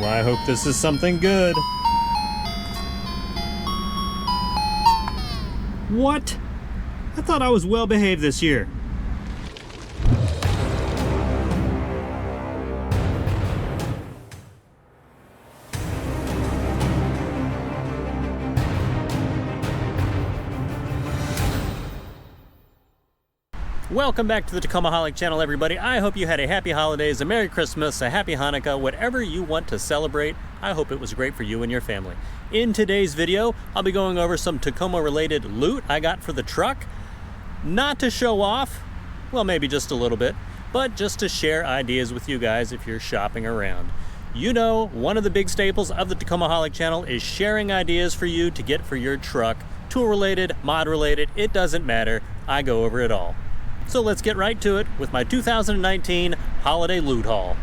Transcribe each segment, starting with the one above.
Well, I hope this is something good. What? I thought I was well behaved this year. Welcome back to the Tacomaholic channel, everybody. I hope you had a happy holidays, a Merry Christmas, a Happy Hanukkah, whatever you want to celebrate. I hope it was great for you and your family. In today's video, I'll be going over some Tacoma-related loot I got for the truck. Not to show off, well, maybe just a little bit, but just to share ideas with you guys if you're shopping around. You know, one of the big staples of the Tacomaholic channel is sharing ideas for you to get for your truck. Tool-related, mod-related, it doesn't matter. I go over it all. So let's get right to it with my 2019 holiday loot haul.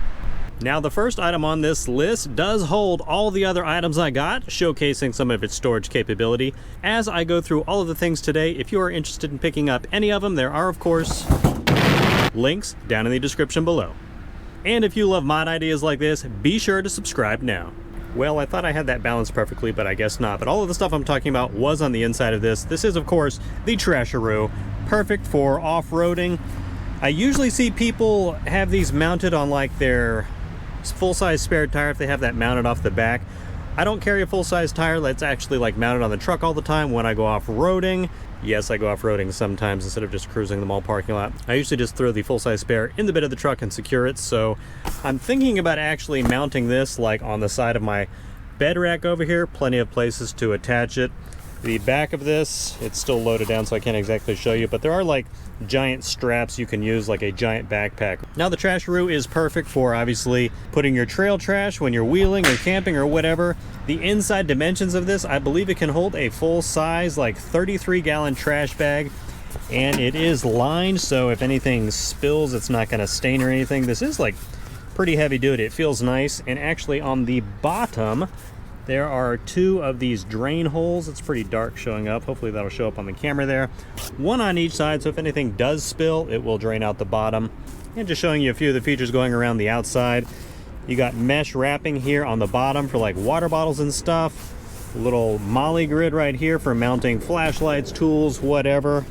Now, the first item on this list does hold all the other items I got, showcasing some of its storage capability. As I go through all of the things today, if you are interested in picking up any of them, there are, of course, links down in the description below. And if you love mod ideas like this, be sure to subscribe now. Well, I thought I had that balanced perfectly, but I guess not. But all of the stuff I'm talking about was on the inside of this. This is, of course, the Trasharoo. Perfect for off-roading. I usually see people have these mounted on like their full-size spare tire if they have that mounted off the back. I don't carry a full-size tire that's actually like mounted on the truck all the time when I go off-roading. Yes, I go off-roading sometimes instead of just cruising the mall parking lot. I usually just throw the full-size spare in the bed of the truck and secure it. So I'm thinking about actually mounting this like on the side of my bed rack over here. Plenty of places to attach it. The back of this, it's still loaded down so I can't exactly show you, but there are like giant straps you can use like a giant backpack. Now the Trasharoo is perfect for obviously putting your trail trash when you're wheeling or camping or whatever. The inside dimensions of this, I believe it can hold a full size like 33-gallon trash bag, and it is lined so if anything spills it's not going to stain or anything. This is like pretty heavy duty. It feels nice, and actually on the bottom there are two of these drain holes. It's pretty dark showing up. Hopefully that'll show up on the camera there. One on each side, so if anything does spill, it will drain out the bottom. And just showing you a few of the features going around the outside. You got mesh wrapping here on the bottom for like water bottles and stuff. A little molly grid right here for mounting flashlights, tools, whatever.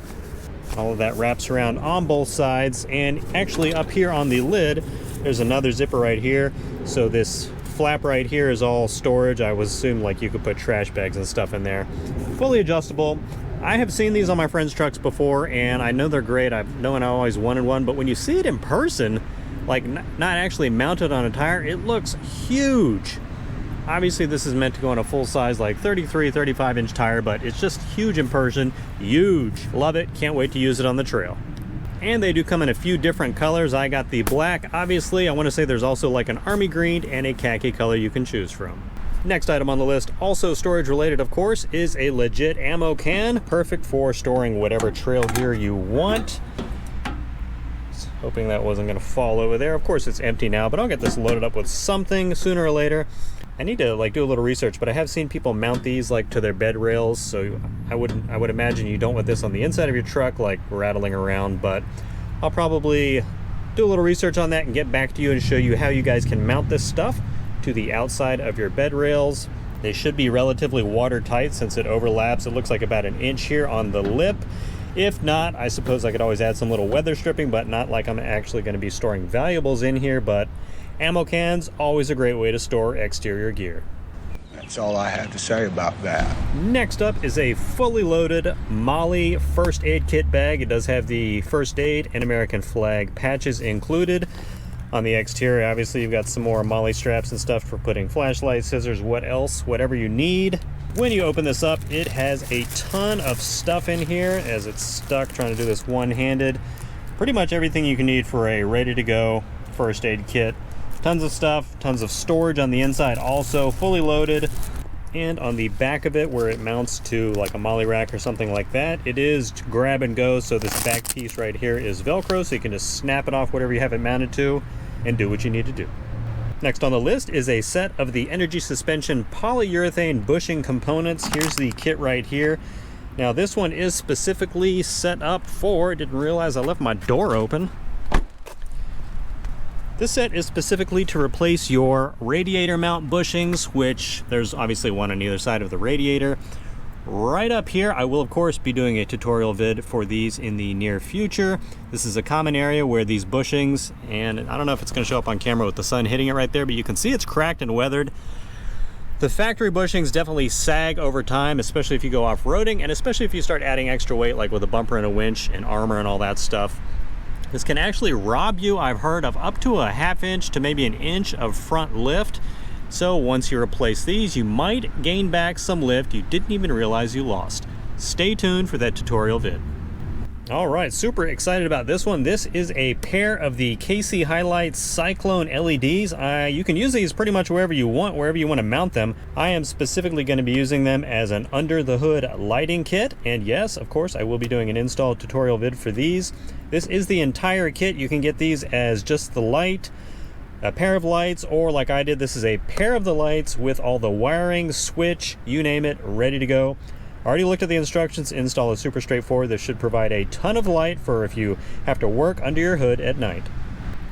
All of that wraps around on both sides. And actually up here on the lid, there's another zipper right here. So this flap right here is all storage. I would assume like you could put trash bags and stuff in there. Fully adjustable. I have seen these on my friends' trucks before and I know they're great. I've known I always wanted one, but when you see it in person, like not actually mounted on a tire, it looks huge. Obviously this is meant to go on a full size like 35 inch tire, but it's just huge in person. Huge. Love it. Can't wait to use it on the trail. And they do come in a few different colors. I got the black, obviously. I want to say there's also like an army green and a khaki color you can choose from. Next item on the list, also storage related of course, is a legit ammo can. Perfect for storing whatever trail gear you want. Hoping that wasn't going to fall over there. Of course it's empty now, but I'll get this loaded up with something sooner or later. I need to like do a little research, but I have seen people mount these like to their bed rails, so I would imagine you don't want this on the inside of your truck like rattling around, but I'll probably do a little research on that and get back to you and show you how you guys can mount this stuff to the outside of your bed rails. They should be relatively watertight since it overlaps. It looks like about an inch here on the lip. If not, I suppose I could always add some little weather stripping, but not like I'm actually going to be storing valuables in here. But ammo cans, always a great way to store exterior gear. That's all I have to say about that. Next up is a fully loaded Molly first aid kit bag. It does have the first aid and American flag patches included. On the exterior, obviously, you've got some more Molly straps and stuff for putting flashlights, scissors, whatever you need. When you open this up, it has a ton of stuff in here as it's stuck trying to do this one-handed. Pretty much everything you can need for a ready-to-go first aid kit. Tons of stuff, tons of storage on the inside also, fully loaded. And on the back of it, where it mounts to like a molly rack or something like that, it is grab and go. So this back piece right here is Velcro, so you can just snap it off whatever you have it mounted to and do what you need to do. Next on the list is a set of the energy suspension polyurethane bushing components. Here's the kit right here. Now this one is specifically set up for, didn't realize I left my door open. This set is specifically to replace your radiator mount bushings, which there's obviously one on either side of the radiator. Right up here, I will of course be doing a tutorial vid for these in the near future. This is a common area where these bushings, and I don't know if it's going to show up on camera with the sun hitting it right there, but you can see it's cracked and weathered. The factory bushings definitely sag over time, especially if you go off-roading, and especially if you start adding extra weight like with a bumper and a winch and armor and all that stuff. This can actually rob you, I've heard, of up to a ½ inch to maybe an inch of front lift. So once you replace these, you might gain back some lift you didn't even realize you lost. Stay tuned for that tutorial vid. All right, super excited about this one. This is a pair of the KC Highlights Cyclone LEDs. You can use these pretty much wherever you want to mount them. I am specifically going to be using them as an under the hood lighting kit. And yes, of course, I will be doing an install tutorial vid for these. This is the entire kit. You can get these as just the light, a pair of lights, or like I did, this is a pair of the lights with all the wiring, switch, you name it, ready to go. Already looked at the instructions. Install is super straightforward. This should provide a ton of light for if you have to work under your hood at night.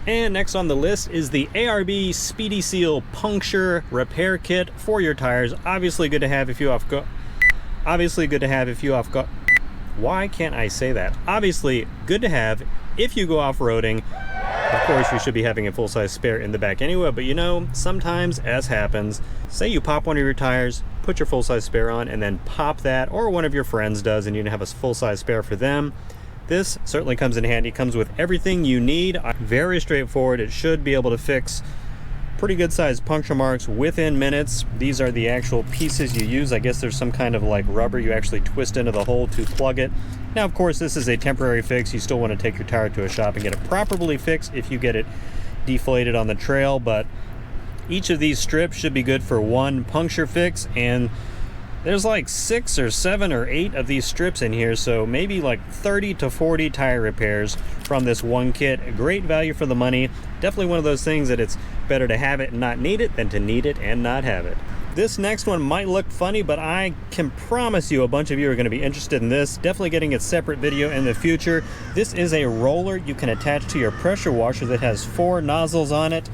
And next on the list is the ARB Speedy Seal Puncture Repair Kit for your tires. Obviously good to have if you Why can't I say that? Obviously good to have if you go off-roading. Of course, you should be having a full-size spare in the back anyway, but you know, sometimes, as happens, say you pop one of your tires, put your full-size spare on, and then pop that, or one of your friends does, and you have a full-size spare for them. This certainly comes in handy. It comes with everything you need. Very straightforward. It should be able to fix pretty good-sized puncture marks within minutes. These are the actual pieces you use. I guess there's some kind of like rubber you actually twist into the hole to plug it. Now, of course, this is a temporary fix. You still want to take your tire to a shop and get it properly fixed if you get it deflated on the trail, but each of these strips should be good for one puncture fix, and there's like 6 or 7 or 8 of these strips in here, so maybe like 30 to 40 tire repairs from this one kit. Great value for the money. Definitely one of those things that it's better to have it and not need it than to need it and not have it. This next one might look funny, but I can promise you a bunch of you are going to be interested in this. Definitely getting a separate video in the future. This is a roller you can attach to your pressure washer that has 4 nozzles on it.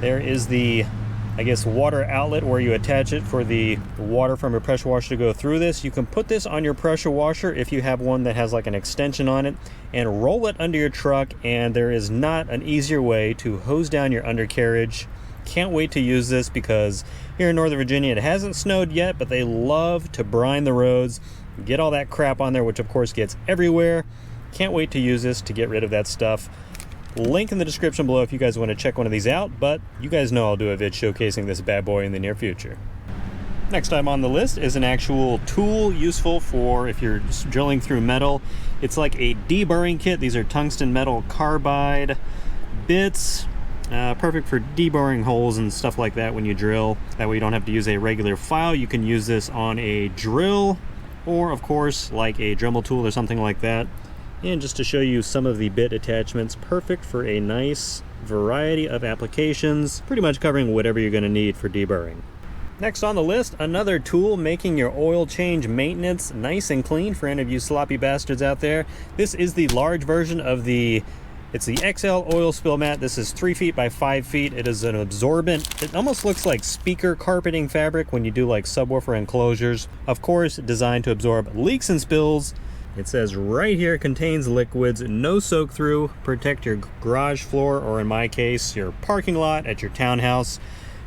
There is the, I guess, water outlet where you attach it for the water from your pressure washer to go through this. You can put this on your pressure washer if you have one that has like an extension on it and roll it under your truck, and there is not an easier way to hose down your undercarriage. Can't wait to use this because here in Northern Virginia it hasn't snowed yet, but they love to brine the roads, get all that crap on there, which of course gets everywhere. Can't wait to use this to get rid of that stuff. Link in the description below if you guys want to check one of these out, but you guys know I'll do a vid showcasing this bad boy in the near future. Next item on the list is an actual tool useful for if you're drilling through metal. It's like a deburring kit. These are tungsten metal carbide bits. Perfect for deburring holes and stuff like that when you drill. That way you don't have to use a regular file. You can use this on a drill, or of course like a Dremel tool or something like that. And just to show you some of the bit attachments, perfect for a nice variety of applications, pretty much covering whatever you're going to need for deburring. Next on the list, another tool making your oil change maintenance nice and clean for any of you sloppy bastards out there. This is the large version of it's the XL oil spill mat. This is 3 feet by 5 feet. It is an absorbent. It almost looks like speaker carpeting fabric when you do like subwoofer enclosures. Of course, designed to absorb leaks and spills. It says right here, contains liquids, no soak through, protect your garage floor, or in my case, your parking lot at your townhouse.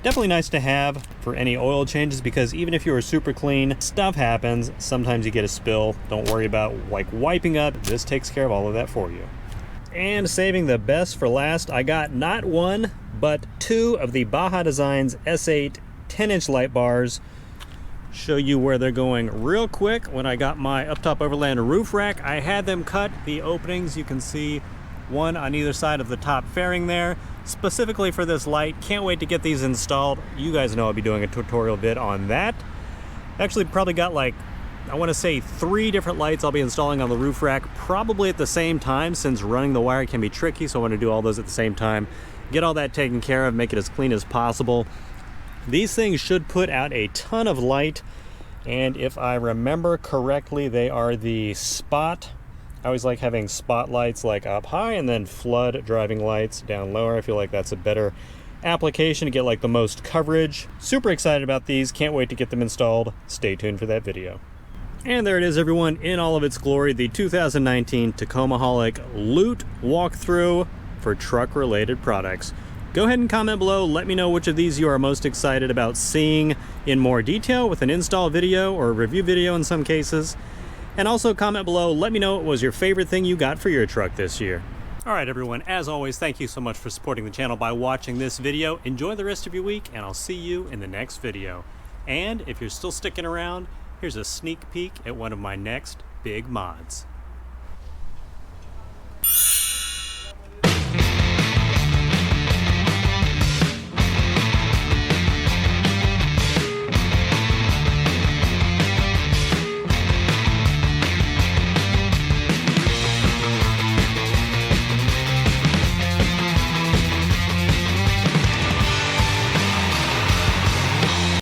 Definitely nice to have for any oil changes, because even if you are super clean, stuff happens. Sometimes you get a spill. Don't worry about like wiping up. This takes care of all of that for you. And saving the best for last, I got not 1, but 2 of the Baja Designs S8 10-inch light bars. Show you where they're going real quick. When I got my up-top overland roof rack, I had them cut the openings. You can see one on either side of the top fairing there, specifically for this light. Can't wait to get these installed. You guys know I'll be doing a tutorial vid on that. Actually, probably got like, I want to say 3 different lights I'll be installing on the roof rack, probably at the same time, since running the wire can be tricky, so I want to do all those at the same time. Get all that taken care of, make it as clean as possible. These things should put out a ton of light, and if I remember correctly, they are the spot I always like having spotlights like up high and then flood driving lights down lower. I feel like that's a better application to get like the most coverage. Super excited about these. Can't wait to get them installed. Stay tuned for that video. And there it is, everyone, in all of its glory, the 2019 Tacomaholic Loot Walkthrough for truck-related products. Go ahead and comment below. Let me know which of these you are most excited about seeing in more detail with an install video or a review video in some cases. And also comment below, let me know what was your favorite thing you got for your truck this year. All right, everyone, as always, thank you so much for supporting the channel by watching this video. Enjoy the rest of your week, and I'll see you in the next video. And if you're still sticking around, here's a sneak peek at one of my next big mods.